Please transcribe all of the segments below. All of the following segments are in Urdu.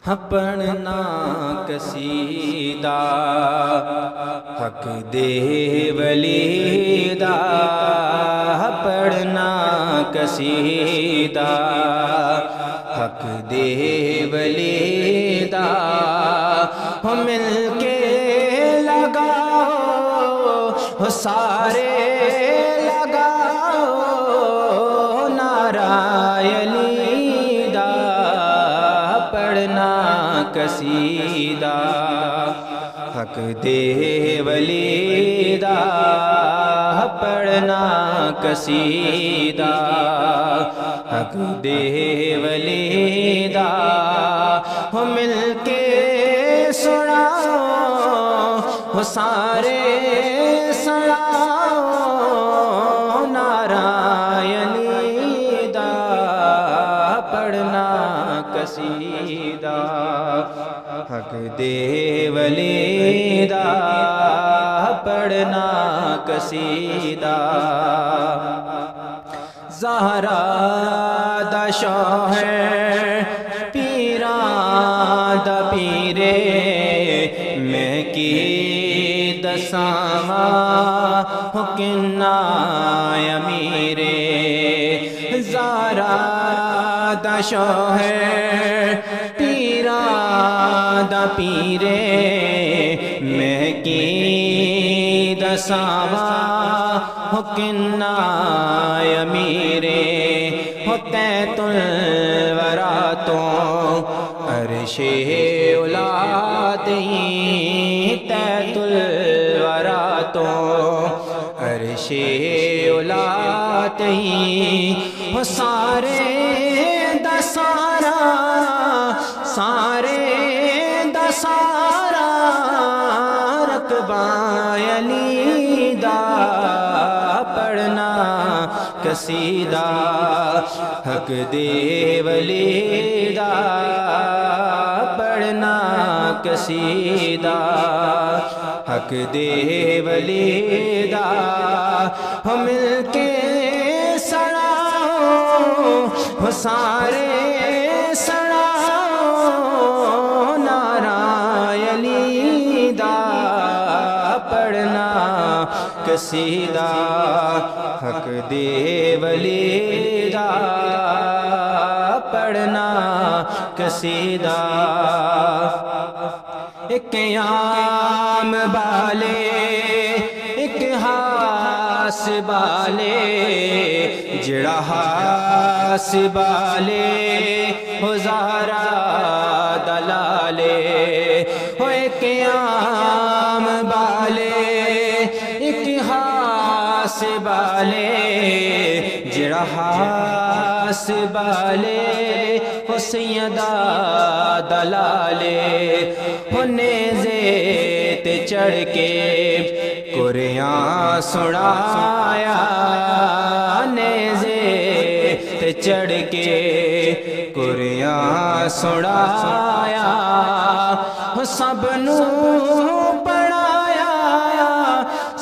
پڑھنا قصیدہ حق دے ولی دا، پڑھنا قصیدہ حق دے ولی دا، مل کے لگاؤ سارے لگاؤ نعرہ علی دا، پڑھنا قصیدہ حق دے ولی دا، پڑھنا قصیدہ حق دے ولی دا، مل کے سناؤ سارے سناؤ نعرہ علی دا، پڑھنا قصیدہ حق دے ولی دا، پڑھنا قصیدہ زہرا دا شوہر پیراں دا پیرے، میں کی دساواں کنا امیرے، زہرا دا شوہر پیراں دا پیرے، میں کی دساواں کنا امیرے، تیت الورا تو عرش اولاد تیت الورا تو عرش اولاد سارے دا سارا سارے دا سارا رقبہ علی دا، پڑھنا قصیدہ حق دے ولی دا، پڑھنا قصیدہ حق دے ولی دا، مل کے سناؤ سارے سناؤ نعرہ علی دا، پڑھنا قصیدہ حق دے ولی دا، پڑھنا قصیدہ ایک عام بالے ایک ہاس بالے، جڑا ہاس بالے ہو زہرا دلالے، ہو ایک عام بالے ایک ہاس بالے، جڑا ہاس بالے ہو سیدہ دلالے، ہو نیزے تے چڑھ کے قرآن سنایا، نیزے تے چڑھ کے قرآن سنایا، سب نو پڑھایا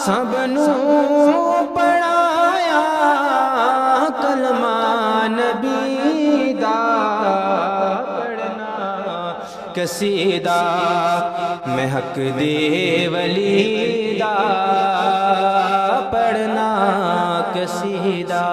سب نو پڑھایا کلمہ نبی دا، پڑھنا قصیدہ میں حق دے ولی دا، پڑھنا قصیدہ